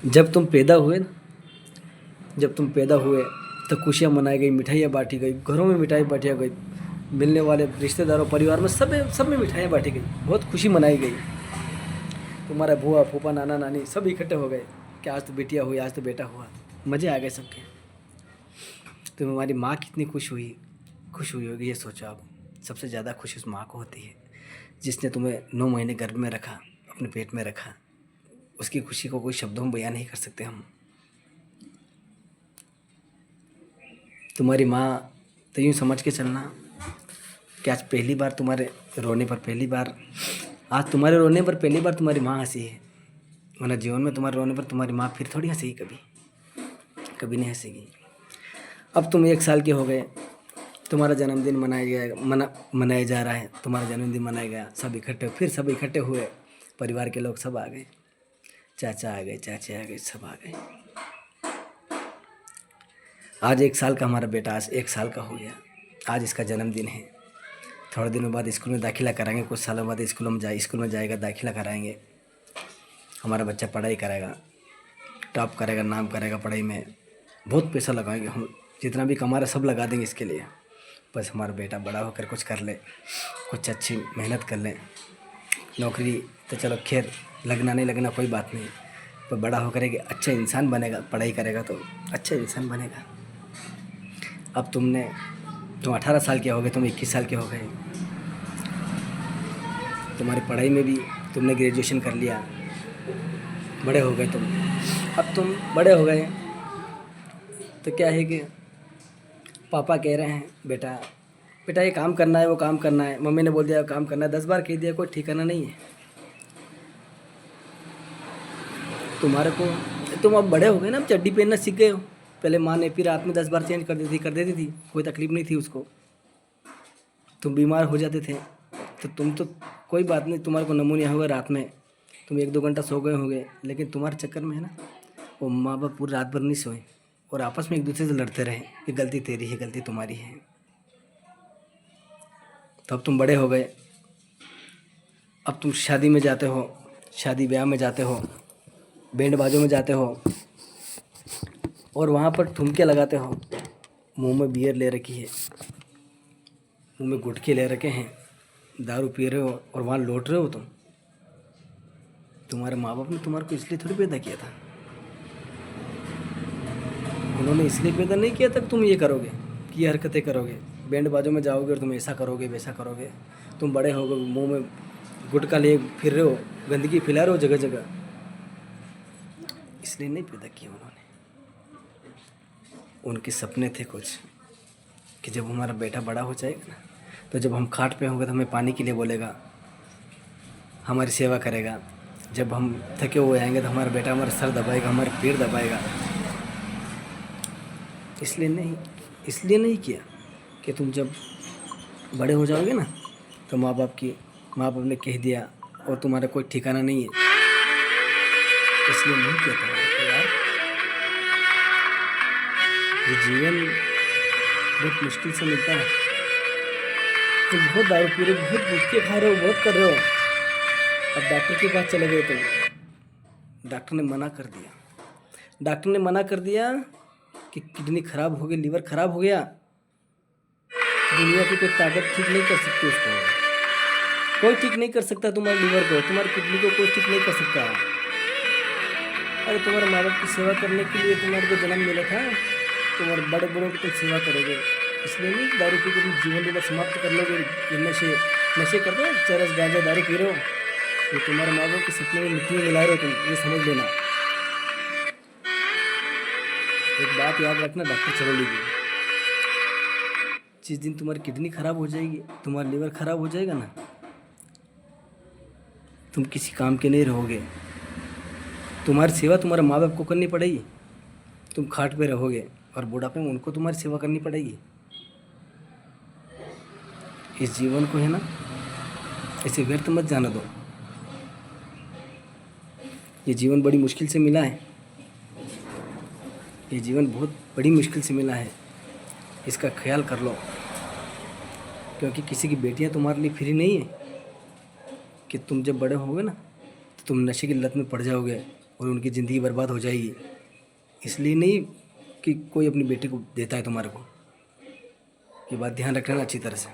जब तुम पैदा हुए ना, जब तुम पैदा हुए तो खुशियाँ मनाई गई, मिठाइयाँ बांटी गई, घरों में मिठाई बांटी गई, मिलने वाले रिश्तेदारों परिवार में सब में मिठाइयाँ बांटी गई, बहुत खुशी मनाई गई। तुम्हारा बुआ फूफा नाना नानी सब इकट्ठे हो गए कि आज तो बेटिया हुई, आज तो बेटा हुआ, मज़े आ गए सबके। तो हमारी माँ कितनी खुश हुई होगी, ये सोचो आप। सबसे ज़्यादा खुशी उस माँ को होती है जिसने तुम्हें 9 महीने गर्भ में रखा, अपने पेट में रखा। उसकी खुशी को कोई शब्दों में बयान नहीं कर सकते हम। तुम्हारी माँ तो यूँ समझ के चलना कि आज पहली बार तुम्हारे रोने पर पहली बार तुम्हारी माँ हंसी है, वरना जीवन में तुम्हारे रोने पर तुम्हारी माँ फिर थोड़ी हंसेगी, कभी नहीं हंसेगी। अब तुम 1 साल के हो गए, तुम्हारा जन्मदिन मनाया जा रहा है, तुम्हारा जन्मदिन मनाया गया, सब इकट्ठे हुए, परिवार के लोग सब आ गए, चाचा आ गए, चाचे आ गए, सब आ गए। आज 1 साल का हमारा बेटा आज 1 साल का हो गया, आज इसका जन्मदिन है। थोड़े दिनों बाद स्कूल में दाखिला कराएंगे, कुछ सालों बाद स्कूल में जाएगा, दाखिला कराएंगे। हमारा बच्चा पढ़ाई करेगा, टॉप करेगा, नाम करेगा पढ़ाई में, बहुत पैसा लगाएंगे हम, जितना भी कमा रहे सब लगा देंगे इसके लिए। बस हमारा बेटा बड़ा होकर कुछ कर ले, कुछ अच्छी मेहनत कर ले। नौकरी तो चलो खैर लगना नहीं लगना कोई बात नहीं, पर बड़ा होकर एक अच्छा इंसान बनेगा, पढ़ाई करेगा तो अच्छा इंसान बनेगा। अब तुम 18 साल के हो गए, तुम 21 साल के हो गए, तुम्हारी पढ़ाई में भी तुमने ग्रेजुएशन कर लिया, बड़े हो गए तुम। अब तुम बड़े हो गए तो क्या है कि पापा कह रहे हैं बेटा ये काम करना है, वो काम करना है, मम्मी ने बोल दिया काम करना है, 10 बार कह दिया, कोई ठिकाना नहीं है तुम्हारे को। तुम अब बड़े हो गए ना, अब चड्डी पहनना सीख गए हो। पहले माँ ने फिर रात में 10 बार चेंज कर देती थी, कोई तकलीफ नहीं थी उसको। तुम बीमार हो जाते थे तो तुम तो कोई बात नहीं, तुम्हारे को नमूनिया हुआ रात में, तुम 1-2 घंटा सो गए होंगे, लेकिन तुम्हारे चक्कर में है ना वो माँ बाप पूरी रात भर नहीं सोए और आपस में एक दूसरे से लड़ते रहे कि गलती तेरी है, गलती तुम्हारी है। तो अब तुम बड़े हो गए, अब तुम शादी में जाते हो, शादी ब्याह में जाते हो, बैंड बाजों में जाते हो और वहाँ पर ठुमके लगाते हो, मुंह में बियर ले रखी है, मुंह में गुटखे ले रखे हैं, दारू पी रहे हो और वहाँ लौट रहे हो तुम। तुम्हारे माँ बाप ने तुम्हारे को इसलिए थोड़ी पैदा किया था, उन्होंने इसलिए पैदा नहीं किया था कि तुम ये करोगे, कि ये हरकतें करोगे, बैंड बाजों में जाओगे और तुम ऐसा करोगे वैसा करोगे। तुम बड़े हो गए, मुँह में गुटखा ले फिर रहे हो, गंदगी फैला रहे हो जगह जगह, इसलिए नहीं पैदा किया उन्होंने। उनके सपने थे कुछ कि जब हमारा बेटा बड़ा हो जाएगा ना, तो जब हम खाट पे होंगे तो हमें पानी के लिए बोलेगा, हमारी सेवा करेगा। जब हम थके हुए आएंगे तो हमारा बेटा हमारा सर दबाएगा, हमारे पैर दबाएगा। इसलिए नहीं किया कि तुम जब बड़े हो जाओगे ना तो माँ बाप ने कह दिया और तुम्हारा कोई ठिकाना नहीं है, इसलिए नहीं किया था यार। ये जीवन बहुत मुश्किल से मिलता है। तुम बहुत दारू पी रहे हो, बहुत गुटखे खा रहे हो, बहुत कर रहे हो, अब डॉक्टर के पास चले गए तुम, डॉक्टर ने मना कर दिया कि किडनी खराब हो गई, लीवर खराब हो गया, दुनिया की कोई ताकत ठीक नहीं कर सकती उसको, कोई ठीक नहीं कर सकता तुम्हारे लीवर को, तुम्हारी किडनी को कोई ठीक नहीं कर सकता। अरे तुम्हारे माँ बाप की सेवा करने के लिए तुम्हारे को जन्म मिला था, तुम्हारे बड़े बड़ों की तुम सेवा करोगे, इसलिए नहीं दारू पी के तुम जीवन लीला समाप्त कर लोगे। ये नशे करते हो, चरस गांजा दारू पी रहे हो, ये तुम्हारे माँ बाप के सपने में मिट्टी में मिला रहे हो तुम, ये समझ लेना। एक बात याद रखना, डॉक्टर चलो लीजिए, जिस दिन तुम्हारी किडनी खराब हो जाएगी, तुम्हारा लीवर खराब हो जाएगा ना, तुम किसी काम के नहीं रहोगे। तुम्हारी सेवा तुम्हारे माँ बाप को करनी पड़ेगी, तुम खाट पे रहोगे और बुढ़ापे में उनको तुम्हारी सेवा करनी पड़ेगी। इस जीवन को है ना ऐसे व्यर्थ मत जाना दो। ये जीवन बड़ी मुश्किल से मिला है, ये जीवन बहुत बड़ी मुश्किल से मिला है, इसका ख्याल कर लो, क्योंकि किसी की बेटियां तुम्हारे लिए फ्री नहीं है कि तुम जब बड़े होगे ना तो तुम नशे की लत में पड़ जाओगे, और उनकी ज़िंदगी बर्बाद हो जाएगी। इसलिए नहीं कि कोई अपनी बेटी को देता है तुम्हारे को, ये बात ध्यान रखना अच्छी तरह से।